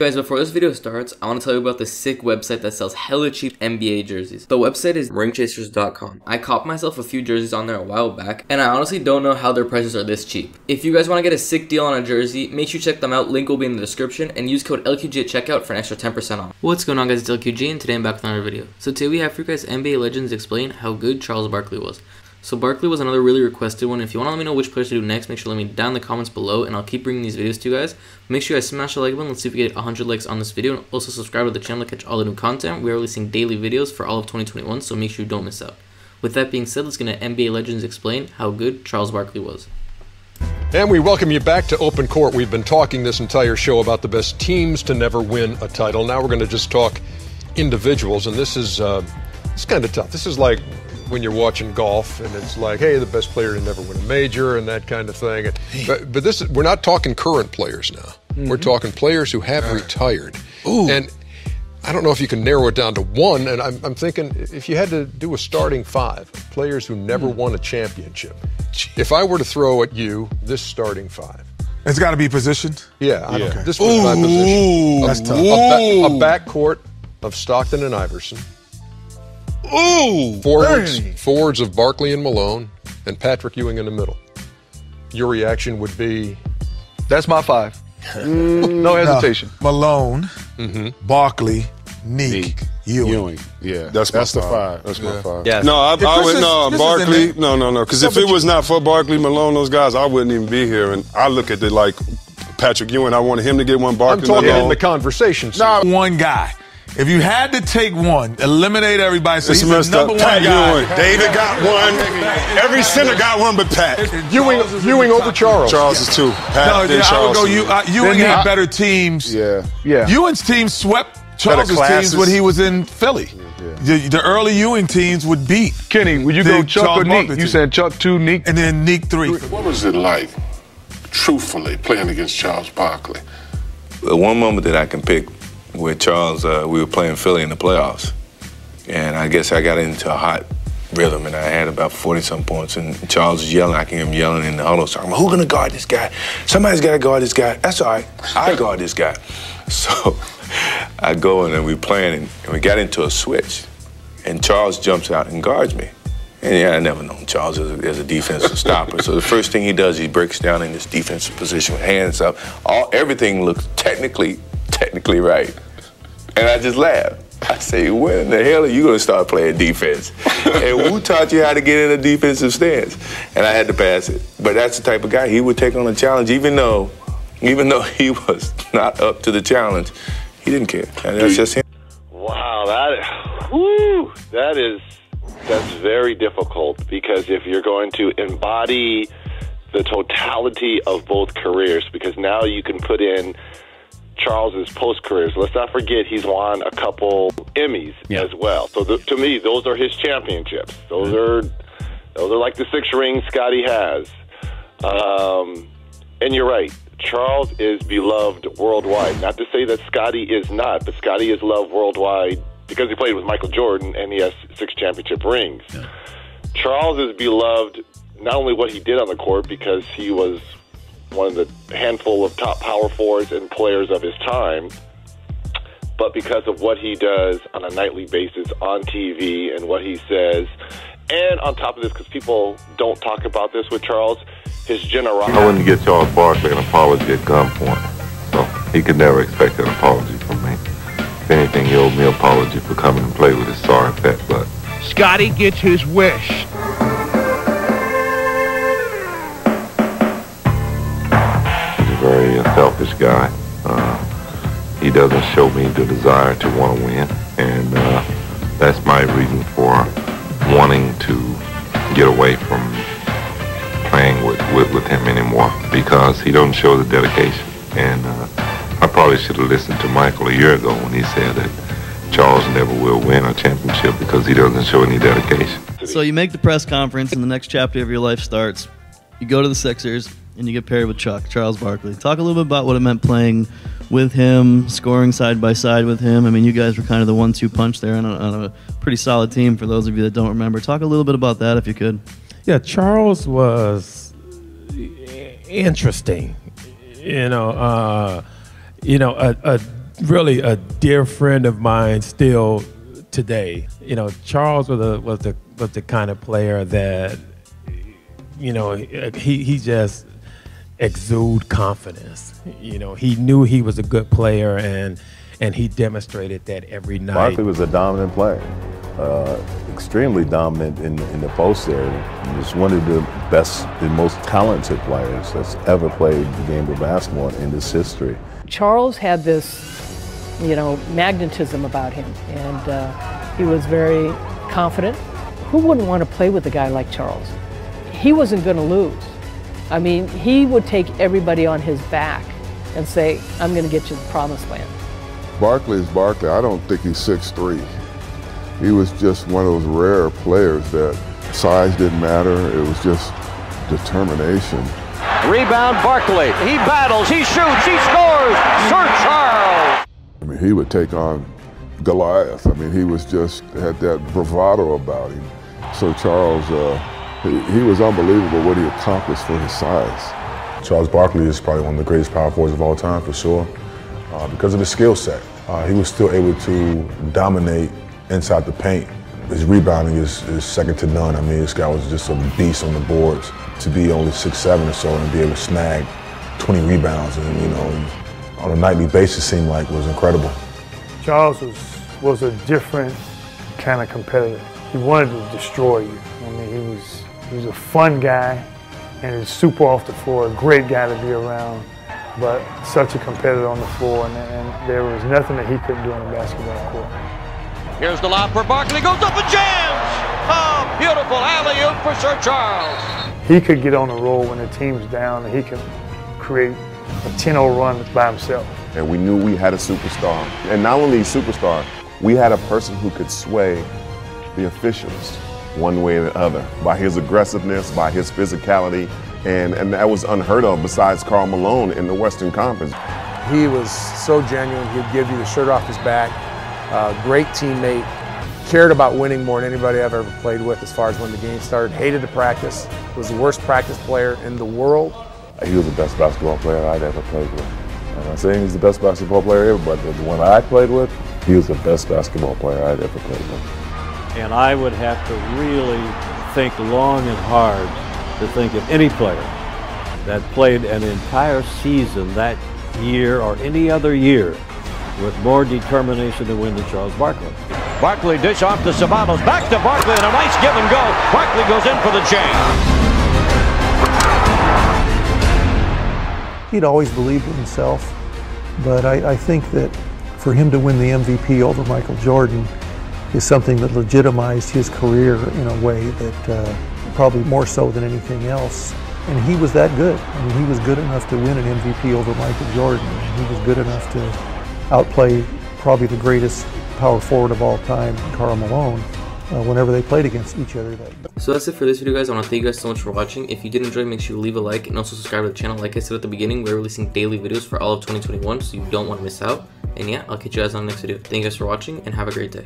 guys, before this video starts, I want to tell you about this sick website that sells hella cheap NBA jerseys. The website is ringchasers.com. I copped myself a few jerseys on there a while back, and I honestly don't know how their prices are this cheap. If you guys want to get a sick deal on a jersey, make sure you check them out. Link will be in the description, and use code LQG at checkout for an extra 10% off. What's going on, guys? It's LQG, and today I'm back with another video. So today we have for you guys NBA Legends explain how good Charles Barkley was. So Barkley was another really requested one. If you want to let me know which players to do next, make sure to let me down in the comments below, and I'll keep bringing these videos to you guys. Make sure you guys smash the like button. Let's see if we get 100 likes on this video, and also subscribe to the channel to catch all the new content. We are releasing daily videos for all of 2021, so make sure you don't miss out. With that being said, let's get into NBA Legends explain how good Charles Barkley was. And we welcome you back to Open Court. We've been talking this entire show about the best teams to never win a title. Now we're going to just talk individuals, and this is it's kind of tough. This is like when you're watching golf and it's like, hey, the best player to never win a major and that kind of thing. But this is, we're not talking current players now. We're talking players who have retired. And I don't know if you can narrow it down to one, and I'm thinking if you had to do a starting five, players who never won a championship, if I were to throw at you this starting five. It's got to be positioned? Yeah, this was my position. That's tough. A backcourt of Stockton and Iverson. Forwards of Barkley and Malone, and Patrick Ewing in the middle. Your reaction would be? That's my five. No hesitation. Malone, Barkley, Neek, Ewing. Yeah, that's the five. That's my five. Yes. No, I would Barkley. No. Because if it was not for Barkley, Malone, those guys, I wouldn't even be here. And I look at it like Patrick Ewing. I wanted him to get one. Barkley. I'm talking Malone. in the conversation. Not one guy. If you had to take one, eliminate everybody. So he's the number one Pat guy. Ewing. David got one. Every center got one but Pat. Ewing over Charles. Charles is two. Pat, No, I would go. Ewing Then had better teams. Yeah. Ewing's team swept Charles's teams when he was in Philly. The early Ewing teams would beat. Kenny, would you go Chuck Charles or Neek? Barkley You said Chuck 2, Neek? And then Neek 3. What was it like, truthfully, playing against Charles Barkley? One moment that I can pick with Charles, we were playing Philly in the playoffs. And I guess I got into a hot rhythm, and I had about 40-some points. And Charles was yelling. I can hear him yelling in the huddle. So I'm like, who's going to guard this guy? Somebody's got to guard this guy. That's all right. I guard this guy. So I go, and then we playing, and we got into a switch. And Charles jumps out and guards me. And yeah, I never known Charles as a defensive stopper. So the first thing he does, he breaks down in this defensive position with hands up. Everything looks technically right. And I just laugh. I say, when in the hell are you going to start playing defense? And who taught you how to get in a defensive stance? And I had to pass it. But that's the type of guy, he would take on a challenge, even though he was not up to the challenge. He didn't care. And that's just him. Wow, that's very difficult, because if you're going to embody the totality of both careers, because now you can put in Charles's post-careers. Let's not forget he's won a couple Emmys as well. So to me, those are his championships. Those are like the 6 rings Scotty has. And you're right. Charles is beloved worldwide. Not to say that Scotty is not, but Scotty is loved worldwide because he played with Michael Jordan and he has 6 championship rings. Yeah. Charles is beloved not only what he did on the court, because he was one of the handful of top power forwards and players of his time, but because of what he does on a nightly basis on TV and what he says. And on top of this, because people don't talk about this with Charles, his generosity. I wouldn't get Charles Barkley an apology at gunpoint, so he could never expect an apology from me. If anything, he owed me an apology for coming and play with his sorry fat butt. Scotty gets his wish. Very selfish guy. He doesn't show me the desire to want to win, and that's my reason for wanting to get away from playing with him anymore, because he doesn't show the dedication. And I probably should have listened to Michael a year ago when he said that Charles never will win a championship because he doesn't show any dedication. So you make the press conference, and the next chapter of your life starts. You go to the Sixers, and you get paired with Charles Barkley. Talk a little bit about what it meant playing with him, scoring side by side with him. I mean, you guys were kind of the 1-2 punch there on a pretty solid team, for those of you that don't remember. Talk a little bit about that, if you could. Yeah, Charles was interesting. A really a dear friend of mine still today. You know, Charles was the kind of player that, you know, he just exude confidence. You know, he knew he was a good player, and he demonstrated that every night. Barkley was a dominant player, extremely dominant in the post area. He was one of the best and most talented players that's ever played the game of basketball in this history. Charles had this, you know, magnetism about him, and he was very confident. Who wouldn't want to play with a guy like Charles? He wasn't going to lose. I mean, he would take everybody on his back and say, I'm going to get you the promised land. Barkley is Barkley. I don't think he's 6'3". He was just one of those rare players that size didn't matter. It was just determination. Rebound, Barkley. He battles, he shoots, he scores. Sir Charles. I mean, he would take on Goliath. I mean, he was just had that bravado about him. So Charles, he was unbelievable what he accomplished for his size. Charles Barkley is probably one of the greatest power forwards of all time, for sure, because of his skill set. He was still able to dominate inside the paint. His rebounding is second to none. I mean, this guy was just a beast on the boards. To be only 6'7" or so and be able to snag 20 rebounds and, you know, on a nightly basis seemed like was incredible. Charles was a different kind of competitor. He wanted to destroy you. I mean, he was a fun guy, and he's super off the floor, a great guy to be around, but such a competitor on the floor, and there was nothing that he couldn't do on the basketball court. Here's the lob for Barkley, goes up and jams! Oh, beautiful alley-oop for Sir Charles. He could get on the roll when the team's down, and he could create a 10-0 run by himself. And we knew we had a superstar. And not only a superstar, we had a person who could sway the officials one way or the other by his aggressiveness, by his physicality, and that was unheard of besides Karl Malone in the Western Conference. He was so genuine. He'd give you the shirt off his back. Great teammate. Cared about winning more than anybody I've ever played with as far as when the game started. Hated to practice. Was the worst practice player in the world. He was the best basketball player I'd ever played with. I'm not saying he's the best basketball player ever, but the one I played with, he was the best basketball player I'd ever played with. And I would have to really think long and hard to think of any player that played an entire season that year or any other year with more determination to win than Charles Barkley. Barkley dish off to CEBALLOS, back to Barkley, and a nice give and go. Barkley goes in for the jam. He'd always believed in himself, but I think that for him to win the MVP over Michael Jordan is something that legitimized his career in a way that probably more so than anything else. And he was that good. I mean, he was good enough to win an MVP over Michael Jordan. And he was good enough to outplay probably the greatest power forward of all time, Karl Malone, whenever they played against each other that day. So that's it for this video, guys. I want to thank you guys so much for watching. If you did enjoy, make sure you leave a like and also subscribe to the channel. Like I said at the beginning, we're releasing daily videos for all of 2021, so you don't want to miss out. And yeah, I'll catch you guys on the next video. Thank you guys for watching, and have a great day.